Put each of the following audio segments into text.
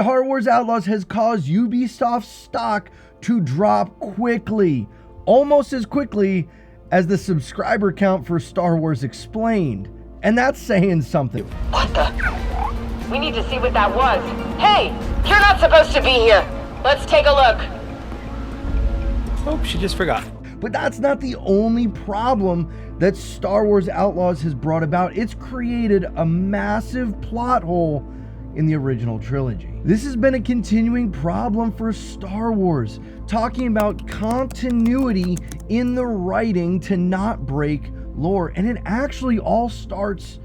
Star Wars Outlaws has caused Ubisoft stock to drop quickly, almost as quickly as the subscriber count for Star Wars Explained. And that's saying something. What the? We need to see what that was. Hey, you're not supposed to be here. Let's take a look. Oh, she just forgot. But that's not the only problem that Star Wars Outlaws has brought about. It's created a massive plot hole in the original trilogy. This has been a continuing problem for Star Wars, talking about continuity in the writing to not break lore. And it actually all starts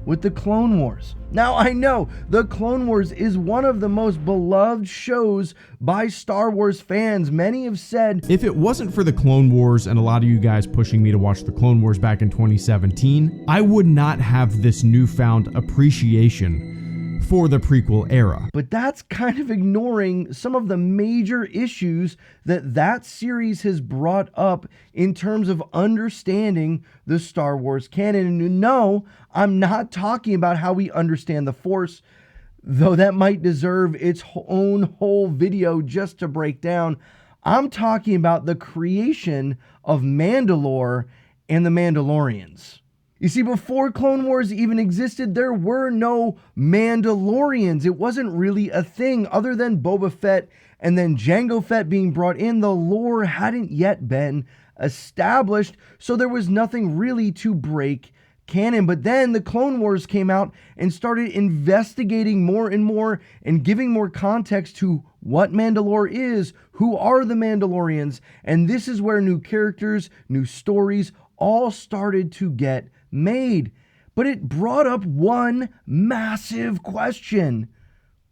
with the Clone Wars. Now, I know the Clone Wars is one of the most beloved shows by Star Wars fans. Many have said, if it wasn't for the Clone Wars and a lot of you guys pushing me to watch the Clone Wars back in 2017, I would not have this newfound appreciation for the prequel era. But that's kind of ignoring some of the major issues that series has brought up in terms of understanding the Star Wars canon. And no, I'm not talking about how we understand the Force, though that might deserve its own whole video just to break down. I'm talking about the creation of Mandalore and the Mandalorians. You see, before Clone Wars even existed, there were no Mandalorians. It wasn't really a thing other than Boba Fett and then Jango Fett being brought in. The lore hadn't yet been established, so there was nothing really to break canon. But then the Clone Wars came out and started investigating more and more and giving more context to what Mandalore is, who are the Mandalorians, and this is where new characters, new stories all started to get made. But it brought up one massive question.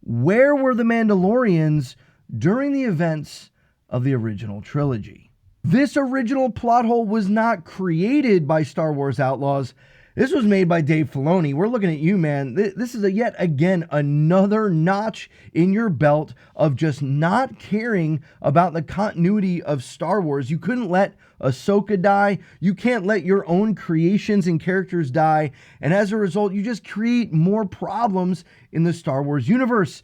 Where were the Mandalorians during the events of the original trilogy? This original plot hole was not created by Star Wars Outlaws. This was made by Dave Filoni. We're looking at you, man. This is yet again another notch in your belt of just not caring about the continuity of Star Wars. You couldn't let Ahsoka die. You can't let your own creations and characters die. And as a result, you just create more problems in the Star Wars universe,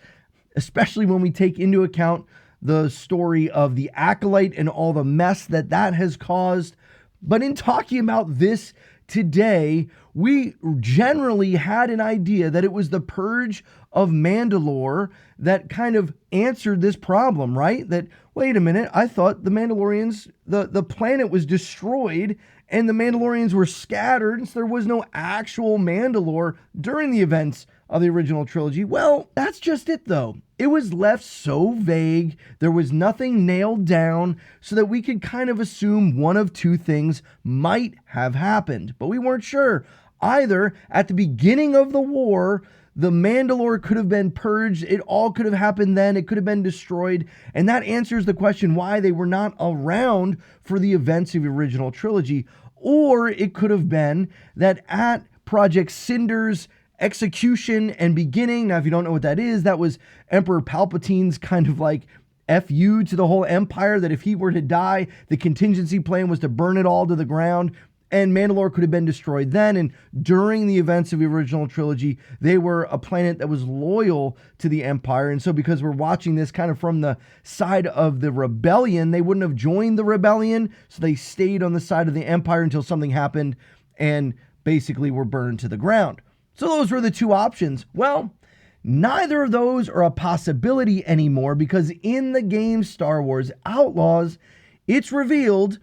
especially when we take into account the story of the Acolyte and all the mess that has caused. But in talking about this today, we generally had an idea that it was the purge of Mandalore that kind of answered this problem, right? That, wait a minute, I thought the Mandalorians, the planet was destroyed and the Mandalorians were scattered, so there was no actual Mandalore during the events of the original trilogy. Well, that's just it though. It was left so vague, there was nothing nailed down, so that we could kind of assume one of two things might have happened. But we weren't sure. Either at the beginning of the war, the Mandalore could have been purged, it all could have happened then, it could have been destroyed, and that answers the question why they were not around for the events of the original trilogy. Or it could have been that at Project Cinder's execution and beginning, now if you don't know what that is, that was Emperor Palpatine's kind of like FU to the whole empire, that if he were to die, the contingency plan was to burn it all to the ground, and Mandalore could have been destroyed then. And during the events of the original trilogy, they were a planet that was loyal to the Empire. And so because we're watching this kind of from the side of the rebellion, they wouldn't have joined the rebellion. So they stayed on the side of the Empire until something happened and basically were burned to the ground. So those were the two options. Well, neither of those are a possibility anymore, because in the game Star Wars Outlaws, it's revealed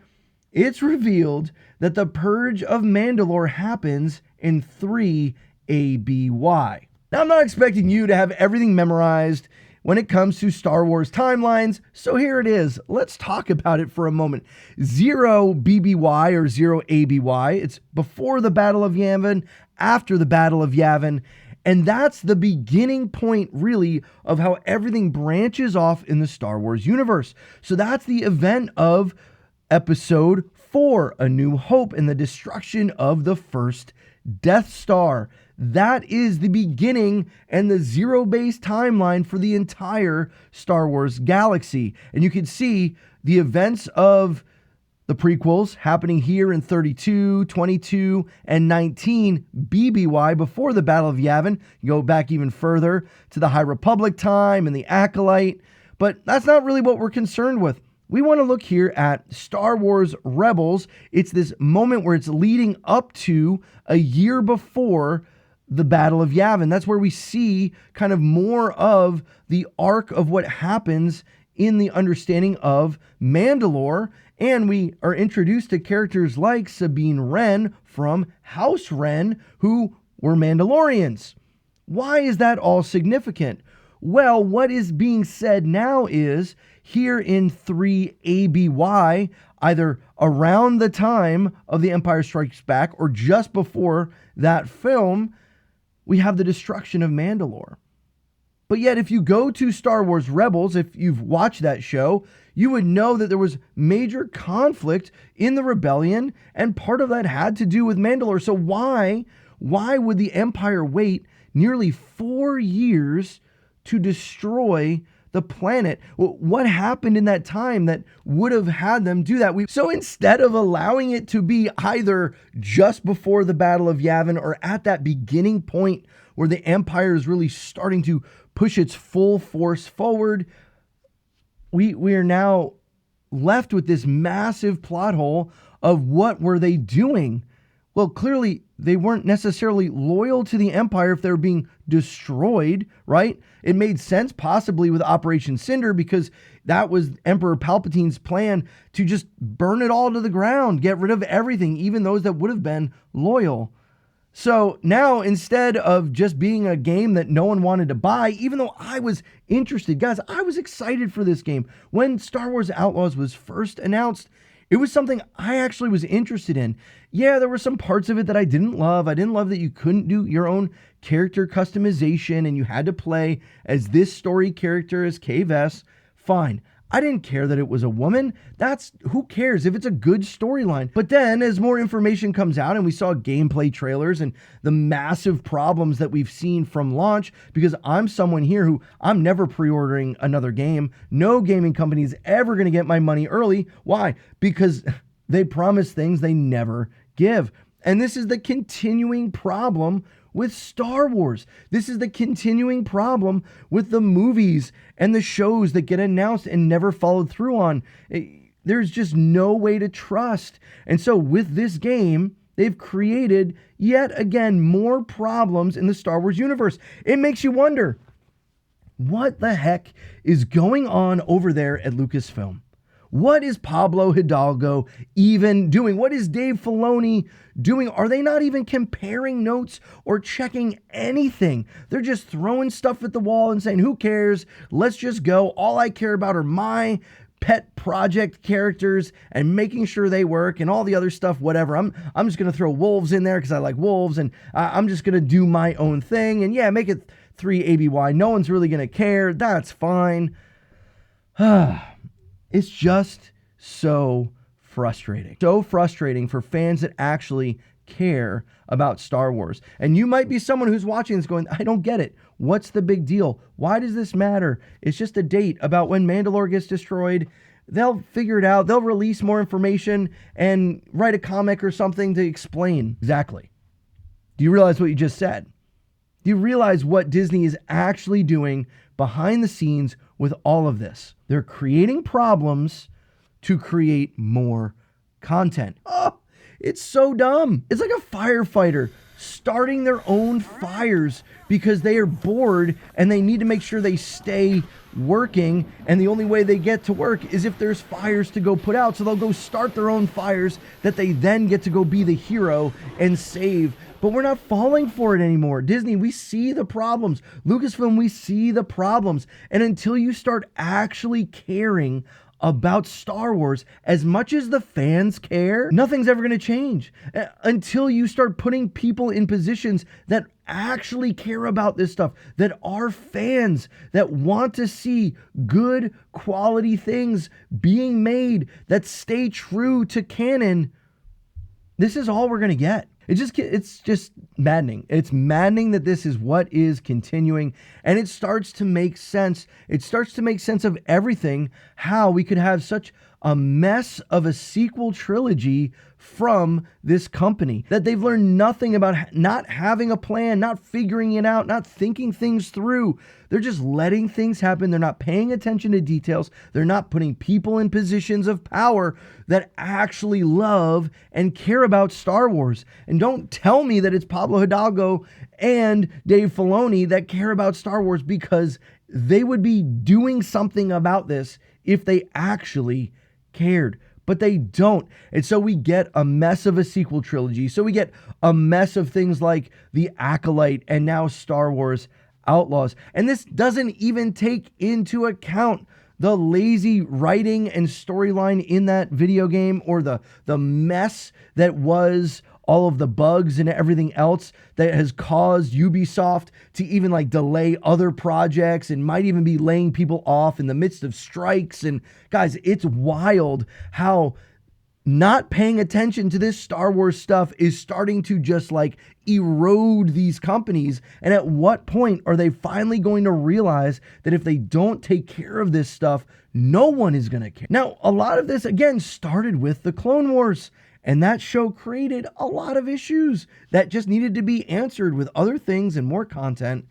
that the Purge of Mandalore happens in 3 ABY. Now, I'm not expecting you to have everything memorized when it comes to Star Wars timelines, so here it is. Let's talk about it for a moment. 0 BBY or 0 ABY, it's before the Battle of Yavin, after the Battle of Yavin, and that's the beginning point, really, of how everything branches off in the Star Wars universe. So that's the event of Episode 4, A New Hope, and the destruction of the first Death Star. That is the beginning and the zero-based timeline for the entire Star Wars galaxy. And you can see the events of The prequels happening here in 32, 22, and 19 BBY before the Battle of Yavin. You go back even further to the High Republic time and the Acolyte, but that's not really what we're concerned with. We want to look here at Star Wars Rebels. It's this moment where it's leading up to a year before the Battle of Yavin. That's where we see kind of more of the arc of what happens in the understanding of Mandalore. And we are introduced to characters like Sabine Wren from House Wren, who were Mandalorians. Why is that all significant? Well, what is being said now is here in 3 ABY, either around the time of The Empire Strikes Back or just before that film, we have the destruction of Mandalore. But yet, if you go to Star Wars Rebels, if you've watched that show, you would know that there was major conflict in the rebellion, and part of that had to do with Mandalore. So why would the Empire wait nearly 4 years to destroy the planet? What happened in that time that would have had them do that? So instead of allowing it to be either just before the Battle of Yavin or at that beginning point where the Empire is really starting to push its full force forward, we are now left with this massive plot hole of what were they doing? Well, clearly they weren't necessarily loyal to the Empire if they were being destroyed, right? It made sense possibly with Operation Cinder because that was Emperor Palpatine's plan to just burn it all to the ground, get rid of everything, even those that would have been loyal. So now, instead of just being a game that no one wanted to buy, even though I was interested, guys, I was excited for this game. When Star Wars Outlaws was first announced, it was something I actually was interested in. Yeah, there were some parts of it that I didn't love. I didn't love that you couldn't do your own character customization and you had to play as this story character as Kay Vess. Fine. I didn't care that it was a woman. Who cares if it's a good storyline? But then as more information comes out and we saw gameplay trailers and the massive problems that we've seen from launch, because I'm someone here who I'm never pre-ordering another game. No gaming company is ever going to get my money early. Why? Because they promise things they never give. And this is the continuing problem with Star Wars. This is the continuing problem with the movies and the shows that get announced and never followed through on. There's just no way to trust. And so with this game, they've created yet again more problems in the Star Wars universe. It makes you wonder, what the heck is going on over there at Lucasfilm? What is Pablo Hidalgo even doing? What is Dave Filoni doing? Are they not even comparing notes or checking anything? They're just throwing stuff at the wall and saying, who cares? Let's just go. All I care about are my pet project characters and making sure they work and all the other stuff, whatever. I'm just going to throw wolves in there because I like wolves, and I'm just going to do my own thing. And yeah, make it 3 ABY. No one's really going to care. That's fine. It's just so frustrating. So frustrating for fans that actually care about Star Wars. And you might be someone who's watching this going, I don't get it. What's the big deal? Why does this matter? It's just a date about when Mandalore gets destroyed. They'll figure it out. They'll release more information and write a comic or something to explain. Exactly. Do you realize what you just said? Do you realize what Disney is actually doing behind the scenes with all of this? They're creating problems to create more content. Oh, it's so dumb. It's like a firefighter starting their own fires because they are bored and they need to make sure they stay working, and the only way they get to work is if there's fires to go put out. So they'll go start their own fires that they then get to go be the hero and save. But we're not falling for it anymore. Disney, we see the problems. Lucasfilm, we see the problems. And until you start actually caring about Star Wars as much as the fans care, nothing's ever going to change. Until you start putting people in positions that actually care about this stuff, that are fans, that want to see good quality things being made that stay true to canon, this is all we're going to get. It's just maddening. It's maddening that this is what is continuing, and it starts to make sense. It starts to make sense of everything, how we could have such a mess of a sequel trilogy from this company, that they've learned nothing about not having a plan, not figuring it out, not thinking things through. They're just letting things happen. They're not paying attention to details. They're not putting people in positions of power that actually love and care about Star Wars. And don't tell me that it's Pablo Hidalgo and Dave Filoni that care about Star Wars, because they would be doing something about this if they actually cared. But they don't. And so we get a mess of a sequel trilogy. So we get a mess of things like The Acolyte and now Star Wars Outlaws. And this doesn't even take into account the lazy writing and storyline in that video game, or the mess that was all of the bugs and everything else that has caused Ubisoft to even like delay other projects and might even be laying people off in the midst of strikes. And guys, it's wild how not paying attention to this Star Wars stuff is starting to just like erode these companies. And at what point are they finally going to realize that if they don't take care of this stuff, no one is going to care? Now, a lot of this, again, started with the Clone Wars. And that show created a lot of issues that just needed to be answered with other things and more content.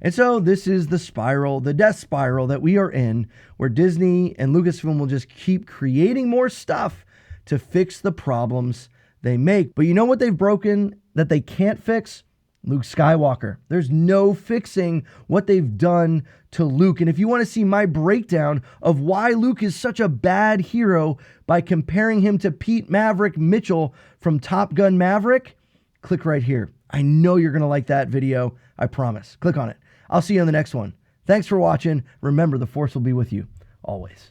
And so this is the spiral, the death spiral that we are in, where Disney and Lucasfilm will just keep creating more stuff to fix the problems they make. But you know what they've broken that they can't fix? Luke Skywalker. There's no fixing what they've done to Luke. And if you want to see my breakdown of why Luke is such a bad hero by comparing him to Pete Maverick Mitchell from Top Gun Maverick, click right here. I know you're going to like that video. I promise. Click on it. I'll see you on the next one. Thanks for watching. Remember, the Force will be with you always.